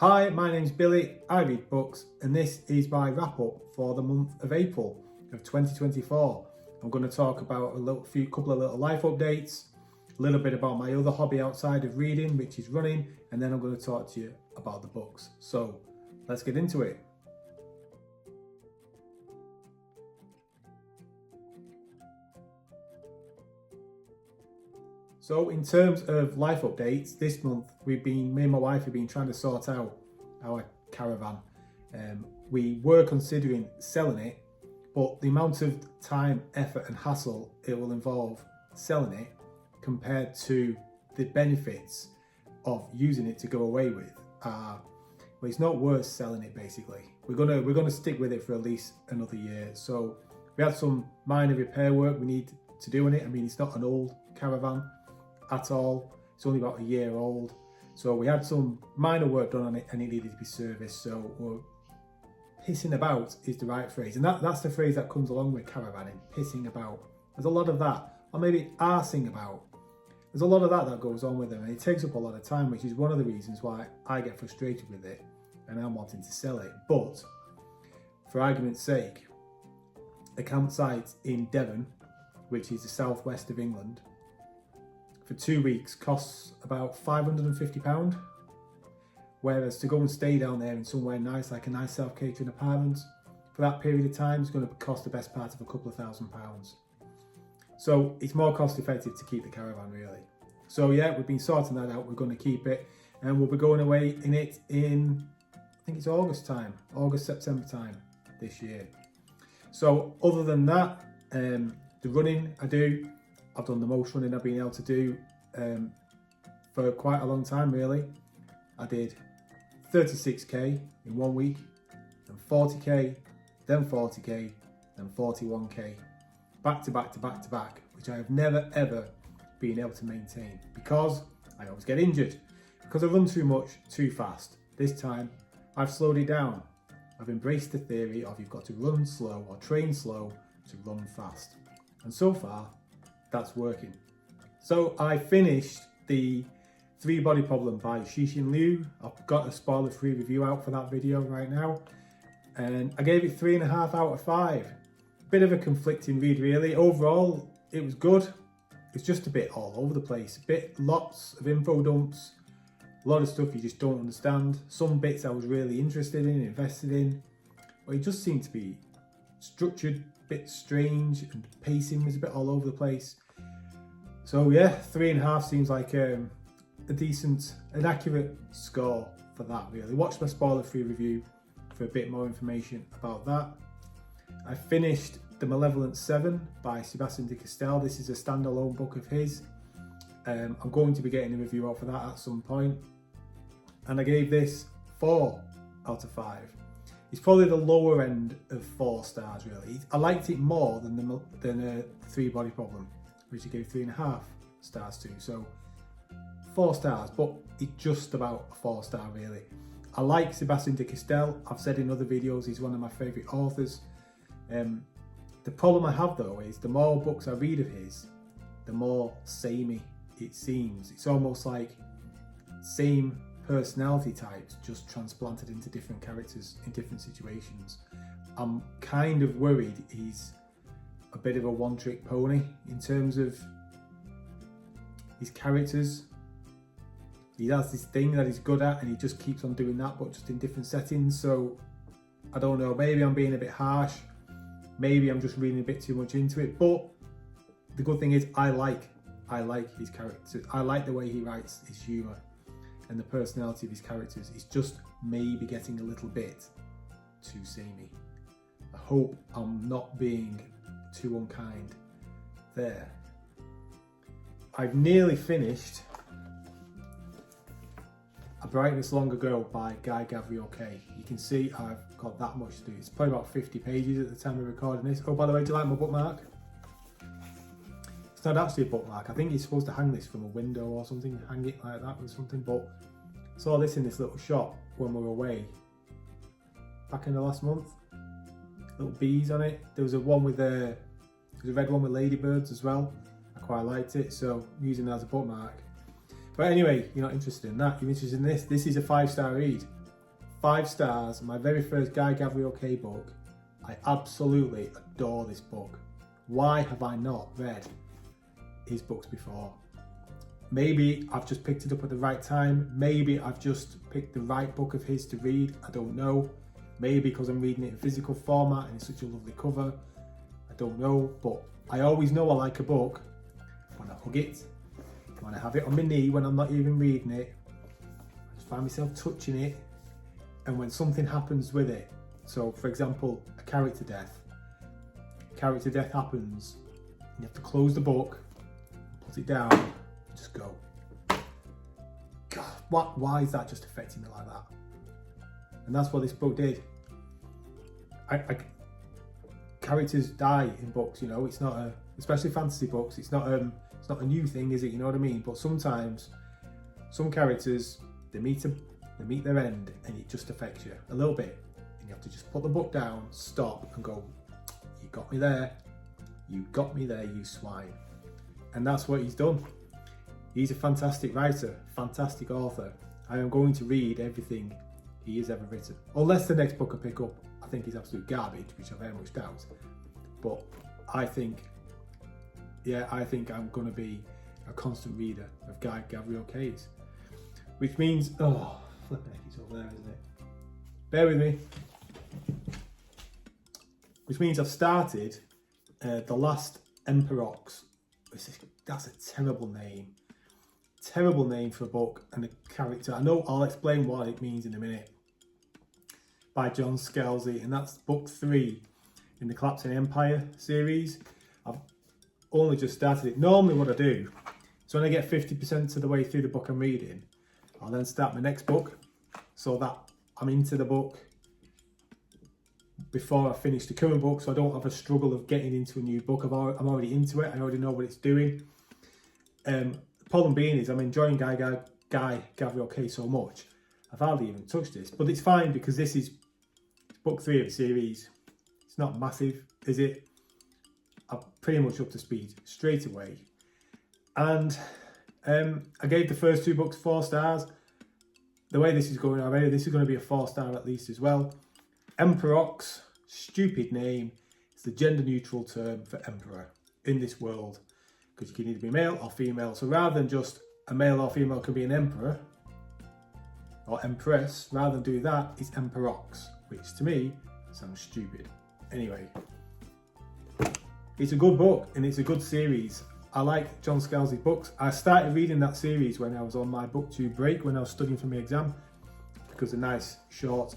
Hi, my name's Billy, I read books, and this is my wrap up for the month of April of 2024. I'm going to talk about a couple of little life updates, a little bit about my other hobby outside of reading, which is running, and then I'm going to talk to you about the books. So let's get into it. So in terms of life updates, this month me and my wife have been trying to sort out our caravan. We were considering selling it, but the amount of time, effort and hassle it will involve selling it compared to the benefits of using it to go away with well, it's not worth selling it basically. We're gonna stick with it for at least another year. So we had some minor repair work we need to do on it. I mean, it's not an old caravan at all. It's only about a year old. So we had some minor work done on it and it needed to be serviced. So we're pissing about is the right phrase. And that's the phrase that comes along with caravanning, pissing about. There's a lot of that. Or maybe arsing about. There's a lot of that goes on with them, and it takes up a lot of time, which is one of the reasons why I get frustrated with it and I'm wanting to sell it. But for argument's sake, a campsite in Devon, which is the southwest of England, for 2 weeks costs about £550, whereas to go and stay down there in somewhere nice, like a nice self-catering apartment, for that period of time is going to cost the best part of a couple of £1,000s. So it's more cost effective to keep the caravan really. So yeah, we've been sorting that out. We're going to keep it, and we'll be going away in it in, I think it's August, September time this year. So other than that, the running I've done the most running I've been able to do for quite a long time really. I did 36k in 1 week, then 40k, then 40k, then 41k, back to back, which I have never ever been able to maintain because I always get injured, because I run too much, too fast. This time I've slowed it down. I've embraced the theory of you've got to run slow or train slow to run fast, and so far that's working. So I finished the 3 Body Problem by Cixin Liu. I've got a spoiler-free review out for that video right now, and I gave it 3.5 out of 5. Bit of a conflicting read really. Overall, it was good. It's just a bit all over the place. Lots of info dumps, a lot of stuff you just don't understand. Some bits I was really interested in, invested in, but it just seemed to be structured, a bit strange, and pacing was a bit all over the place. So yeah, 3.5 seems like a decent, an accurate score for that really. Watch my spoiler-free review for a bit more information about that. I finished The Malevolent 7 by Sebastian de Castell. This is a standalone book of his. I'm going to be getting a review out for that at some point. And I gave this 4 out of 5. It's probably the lower end of 4 stars really. I liked it more than 3 Body Problem, which I gave 3.5 stars to. So 4 stars, but it's just about a 4 star really. I like Sebastian de Castell. I've said in other videos he's one of my favourite authors. The problem I have though is the more books I read of his, the more samey it seems. It's almost like same personality types just transplanted into different characters in different situations. I'm kind of worried he's a bit of a one-trick pony in terms of his characters. He has this thing that he's good at and he just keeps on doing that, but just in different settings. So I don't know, maybe I'm being a bit harsh. Maybe I'm just reading a bit too much into it, but the good thing is I like his characters. I like the way he writes his humour and the personality of his characters. It's just maybe getting a little bit too samey. I hope I'm not being too unkind there. I've nearly finished A Brightness Long Ago by Guy Gavriel Kay. You can see I've got that much to do. It's probably about 50 pages at the time of recording this. Oh, by the way, do you like my bookmark? It's not actually a bookmark. I think you're supposed to hang this from a window or something, hang it like that with something, but I saw this in this little shop when we were away back in the last month. Little bees on it. There was a one with there's a red one with ladybirds as well. I quite liked it, so I'm using it as a bookmark. But anyway, you're not interested in that, you're interested in this. This is a 5-star read. 5 stars, my very first Guy Gavriel book. I absolutely adore this book. Why have I not read his books before? Maybe I've just picked it up at the right time. Maybe I've just picked the right book of his to read. I don't know. Maybe because I'm reading it in physical format and it's such a lovely cover. I don't know, but I always know I like a book when I hug it, when I have it on my knee when I'm not even reading it. I just find myself touching it, and when something happens with it. So for example, a character death. Character death happens, and you have to close the book, put it down, and just go, God, why is that just affecting me like that? And that's what this book did. Characters die in books, you know. It's not especially fantasy books. It's not a new thing, is it? You know what I mean? But sometimes some characters they meet their end, and it just affects you a little bit, and you have to just put the book down, stop, and go, "You got me there. You got me there, you swine." And that's what he's done. He's a fantastic writer, fantastic author. I am going to read everything he has ever written, unless the next book I pick up I think is absolute garbage, which I very much doubt. But I think I'm going to be a constant reader of Guy Gavriel Kay's, which means, flipping heck, it's over there, isn't it? Bear with me. Which means I've started The Last Emperox. That's a terrible name. Terrible name for a book and a character. I know I'll explain what it means in a minute. By John Scalzi, and that's book 3 in the Collapsing Empire series. I've only just started it. Normally what I do is when I get 50% of the way through the book I'm reading, I'll then start my next book so that I'm into the book before I finish the current book, so I don't have a struggle of getting into a new book. I'm already into it. I already know what it's doing. Problem being is I'm enjoying Guy Gavriel Kay so much, I've hardly even touched this, but it's fine because this is book 3 of the series. It's not massive, is it? I'm pretty much up to speed straight away. And I gave the first 2 books 4 stars. The way this is going already, this is going to be a 4-star at least as well. Emperox, stupid name. It's the gender neutral term for emperor in this world, because you can either be male or female. So rather than just a male or female can be an emperor or empress, rather than do that, it's Emperox, which to me sounds stupid. Anyway, it's a good book and it's a good series. I like John Scalzi's books. I started reading that series when I was on my booktube break, when I was studying for my exam, because they're nice, short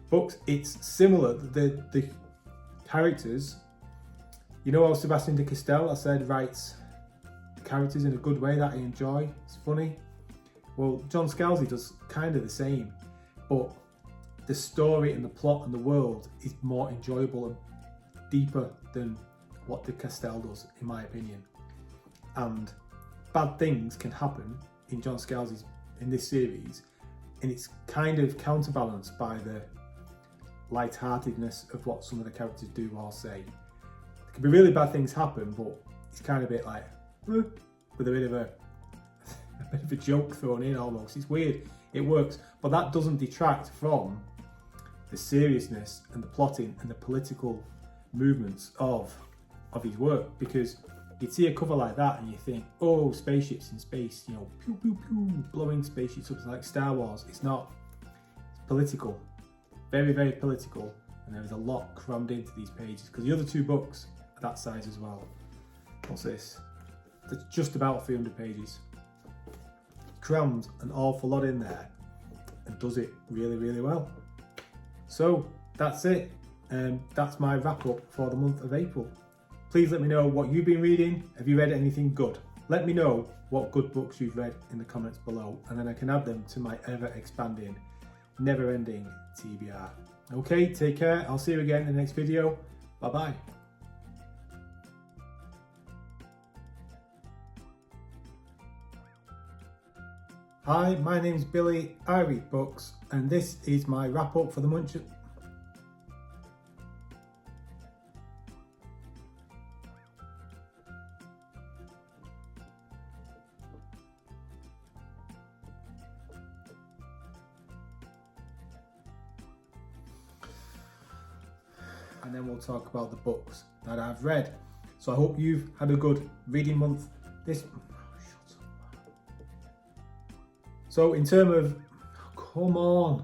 books. It's similar, the characters, you know how Sebastian de Castell, I said, writes the characters in a good way that I enjoy. It's funny. Well, John Scalzi does kind of the same, but the story and the plot and the world is more enjoyable and deeper than what de Castell does, in my opinion. And bad things can happen in John Scalzi's, in this series, and it's kind of counterbalanced by the lightheartedness of what some of the characters do or say. There can be really bad things happen, but it's kind of a bit like, with a bit of a joke thrown in almost. It's weird. It works, but that doesn't detract from the seriousness and the plotting and the political movements of his work, because you'd see a cover like that and you think, oh, spaceships in space, you know, pew pew pew, blowing spaceships up like Star Wars. It's not. It's political, very, very political, and there is a lot crammed into these pages, because the other 2 books are that size as well. What's this? That's just about 300 pages. Crammed an awful lot in there and does it really, really well. So that's it. That's my wrap up for the month of April. Please let me know what you've been reading. Have you read anything good? Let me know what good books you've read in the comments below, and then I can add them to my ever expanding, never ending TBR. Okay, take care. I'll see you again in the next video. Bye bye. Hi, my name's Billy, I read books, and this is my wrap up for the month. and then we'll talk about the books that I've read. So I hope you've had a good reading month this. So in terms of, come on.